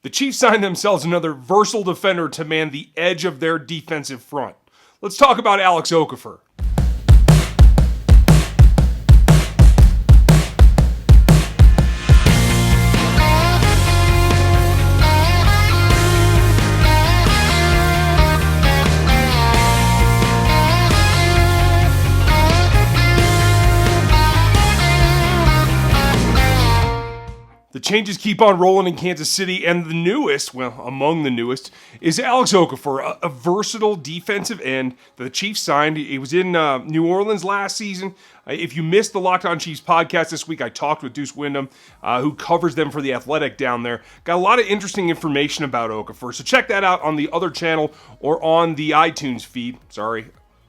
The Chiefs signed themselves another versatile defender to man the edge of their defensive front. Let's talk about Alex Okafor. The changes keep on rolling in Kansas City, and the newest, well, among the newest, is Alex Okafor, a versatile defensive end that the Chiefs signed. He was in New Orleans last season. If you missed the Locked On Chiefs podcast this week, I talked with Deuce Wyndham, who covers them for The Athletic down there. Got a lot of interesting information about Okafor, so check that out on the other channel or on the iTunes feed.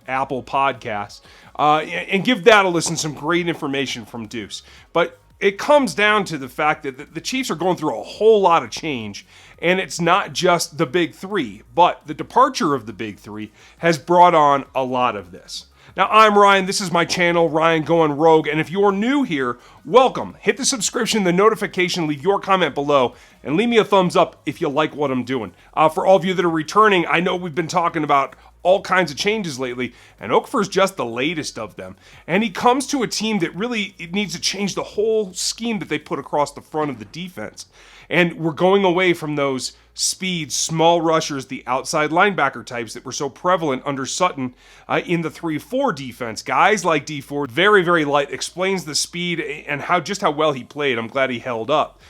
Apple Podcasts. And give that a listen, some great information from Deuce. But it comes down to the fact that the Chiefs are going through a whole lot of change, and it's not just the big three, but the departure of the big three has brought on a lot of this. Now, I'm Ryan. This is my channel, Ryan Going Rogue, and if you're new here, welcome. Hit the subscription, the notification, leave your comment below, and leave me a thumbs up if you like what I'm doing. For all of you that are returning, I know we've been talking about all kinds of changes lately, and Okafor's just the latest of them. And he comes to a team that really needs to change the whole scheme that they put across the front of the defense. And we're going away from those speed, small rushers, the outside linebacker types that were so prevalent under Sutton in the 3-4 defense. Guys like Dee Ford, very, very light, explains the speed and just how well he played. I'm glad he held up.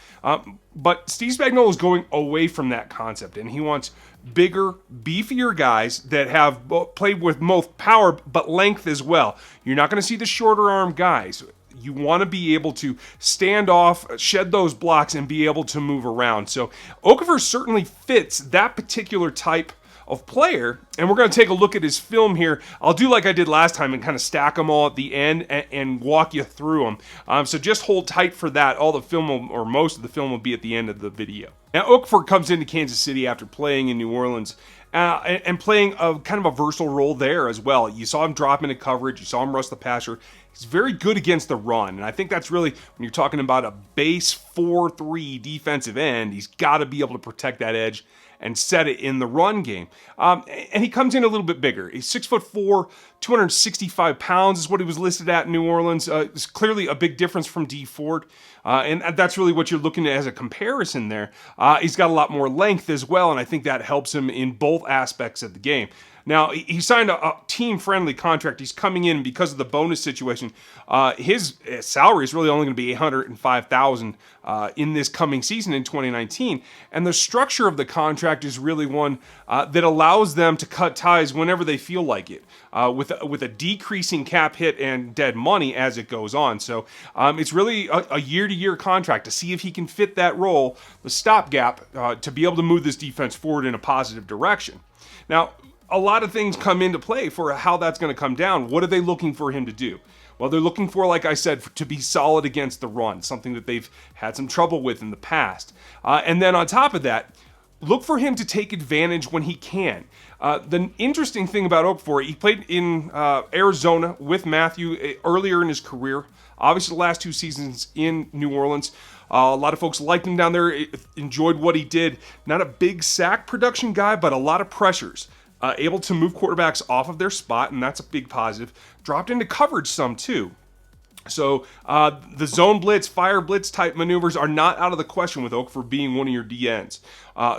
But Steve Spagnuolo is going away from that concept, and he wants bigger, beefier guys that have played with both power but length as well. You're not going to see the shorter arm guys. You want to be able to stand off, shed those blocks, and be able to move around. So Okafor certainly fits that particular type of player, and we're going to take a look at his film here. I'll do like I did last time and kind of stack them all at the end and walk you through them. So just hold tight for that. All the film or most of the film will be at the end of the video. Now, Okafor comes into Kansas City after playing in New Orleans and playing a kind of a versatile role there as well. You saw him drop into coverage. You saw him rush the passer. He's very good against the run, and I think that's really, when you're talking about a base 4-3 defensive end, he's got to be able to protect that edge and set it in the run game. And he comes in a little bit bigger. He's 6'4", 265 pounds is what he was listed at in New Orleans. It's clearly a big difference from Dee Ford, and that's really what you're looking at as a comparison there. He's got a lot more length as well, and I think that helps him in both aspects of the game. Now, he signed a team-friendly contract. He's coming in because of the bonus situation. His salary is really only going to be $805,000 in this coming season in 2019. And the structure of the contract is really one that allows them to cut ties whenever they feel like it, with a decreasing cap hit and dead money as it goes on. So it's really a year-to-year contract to see if he can fit that role, the stopgap, to be able to move this defense forward in a positive direction. Now, a lot of things come into play for how that's going to come down. What are they looking for him to do? Well, they're looking for, like I said, to be solid against the run, something that they've had some trouble with in the past. And then on top of that, look for him to take advantage when he can. The interesting thing about Okafor, he played in Arizona with Matthew earlier in his career. Obviously, the last 2 seasons in New Orleans. A lot of folks liked him down there, enjoyed what he did. Not a big sack production guy, but a lot of pressures. Able to move quarterbacks off of their spot, and that's a big positive. Dropped into coverage some, too. So the zone blitz, fire blitz type maneuvers are not out of the question with Okafor being one of your DNs.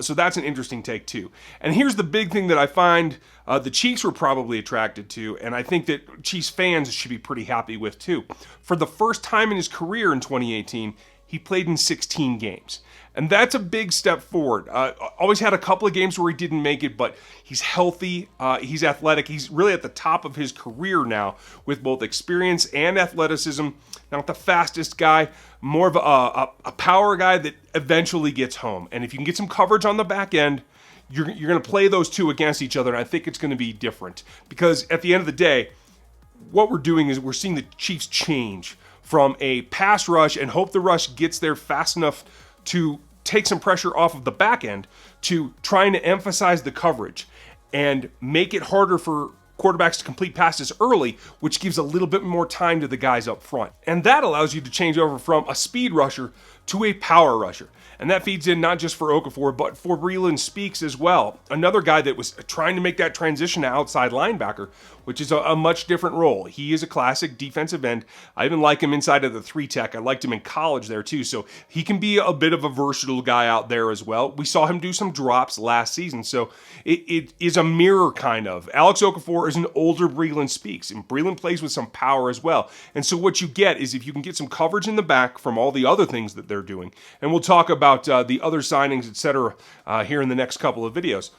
So that's an interesting take, too. And here's the big thing that I find the Chiefs were probably attracted to, and I think that Chiefs fans should be pretty happy with, too. For the first time in his career in 2018, he played in 16 games. And that's a big step forward. Always had a couple of games where he didn't make it, but he's healthy, he's athletic. He's really at the top of his career now with both experience and athleticism. Not the fastest guy, more of a power guy that eventually gets home. And if you can get some coverage on the back end, you're going to play those two against each other, and I think it's going to be different. Because at the end of the day, what we're doing is we're seeing the Chiefs change from a pass rush and hope the rush gets there fast enough to take some pressure off of the back end to trying to emphasize the coverage and make it harder for quarterbacks to complete passes early, which gives a little bit more time to the guys up front. And that allows you to change over from a speed rusher to a power rusher. And that feeds in not just for Okafor, but for Breland Speaks as well. Another guy that was trying to make that transition to outside linebacker, which is a much different role. He is a classic defensive end. I even like him inside of the 3-tech. I liked him in college there too. So he can be a bit of a versatile guy out there as well. We saw him do some drops last season. So it is a mirror kind of. Alex Okafor is an older Breland Speaks, and Breland plays with some power as well. And so what you get is if you can get some coverage in the back from all the other things that they're doing, and we'll talk about the other signings, etc., here in the next couple of videos.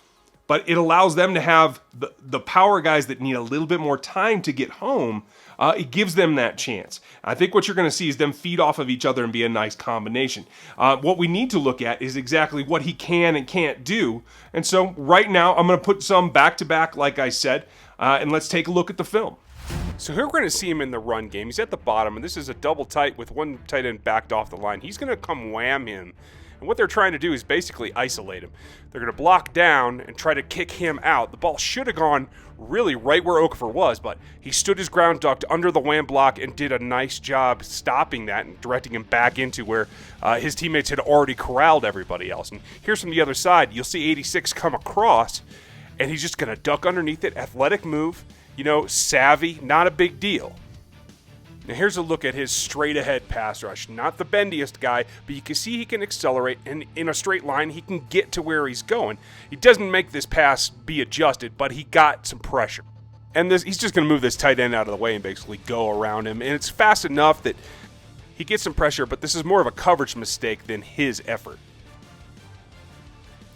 But it allows them to have the power guys that need a little bit more time to get home. It gives them that chance. I think what you're going to see is them feed off of each other and be a nice combination. What we need to look at is exactly what he can and can't do. And so right now, I'm going to put some back-to-back, like I said, and let's take a look at the film. So here we're going to see him in the run game. He's at the bottom, and this is a double tight with one tight end backed off the line. He's going to come wham him. And what they're trying to do is basically isolate him. They're going to block down and try to kick him out. The ball should have gone really right where Okafor was, but he stood his ground, ducked under the wham block, and did a nice job stopping that and directing him back into where his teammates had already corralled everybody else. And here's from the other side. You'll see 86 come across, and he's just going to duck underneath it. Athletic move, savvy, not a big deal. Now here's a look at his straight-ahead pass rush. Not the bendiest guy, but you can see he can accelerate, and in a straight line, he can get to where he's going. He doesn't make this pass be adjusted, but he got some pressure. And he's just going to move this tight end out of the way and basically go around him. And it's fast enough that he gets some pressure, but this is more of a coverage mistake than his effort.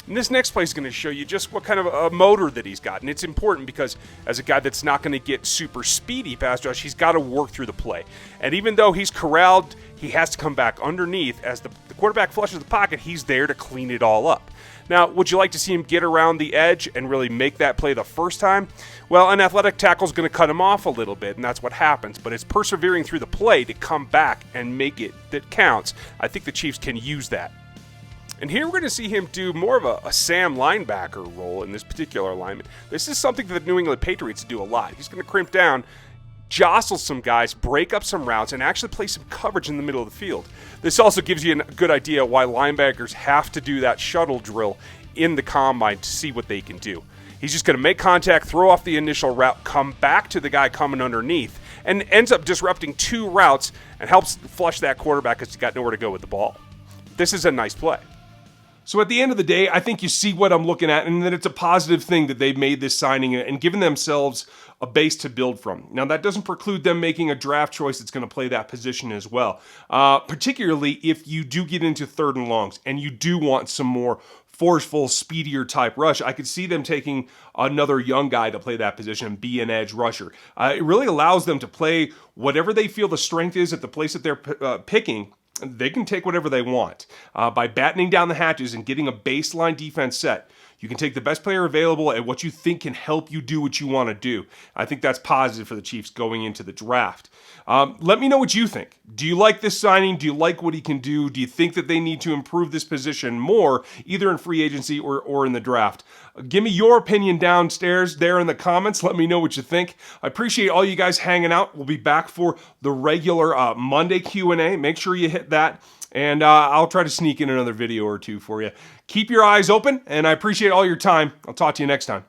And this next play is going to show you just what kind of a motor that he's got. And it's important because as a guy that's not going to get super speedy pass rush, he's got to work through the play. And even though he's corralled, he has to come back underneath. As the quarterback flushes the pocket, he's there to clean it all up. Now, would you like to see him get around the edge and really make that play the first time? Well, an athletic tackle is going to cut him off a little bit, and that's what happens. But it's persevering through the play to come back and make it that counts. I think the Chiefs can use that. And here we're going to see him do more of a Sam linebacker role in this particular alignment. This is something that the New England Patriots do a lot. He's going to crimp down, jostle some guys, break up some routes, and actually play some coverage in the middle of the field. This also gives you a good idea why linebackers have to do that shuttle drill in the combine to see what they can do. He's just going to make contact, throw off the initial route, come back to the guy coming underneath, and ends up disrupting two routes and helps flush that quarterback because he's got nowhere to go with the ball. This is a nice play. So at the end of the day, I think you see what I'm looking at, and that it's a positive thing that they've made this signing and given themselves a base to build from. Now, that doesn't preclude them making a draft choice that's going to play that position as well, particularly if you do get into third and longs and you do want some more forceful, speedier type rush. I could see them taking another young guy to play that position and be an edge rusher. It really allows them to play whatever they feel the strength is at the place that they're picking. They can take whatever they want. By battening down the hatches and getting a baseline defense set, you can take the best player available at what you think can help you do what you want to do. I think that's positive for the Chiefs going into the draft. Let me know what you think. Do you like this signing? Do you like what he can do? Do you think that they need to improve this position more, either in free agency or in the draft? Give me your opinion downstairs there in the comments. Let me know what you think. I appreciate all you guys hanging out. We'll be back for the regular Monday Q&A. Make sure you hit that. And I'll try to sneak in another video or two for you. Keep your eyes open, and I appreciate all your time. I'll talk to you next time.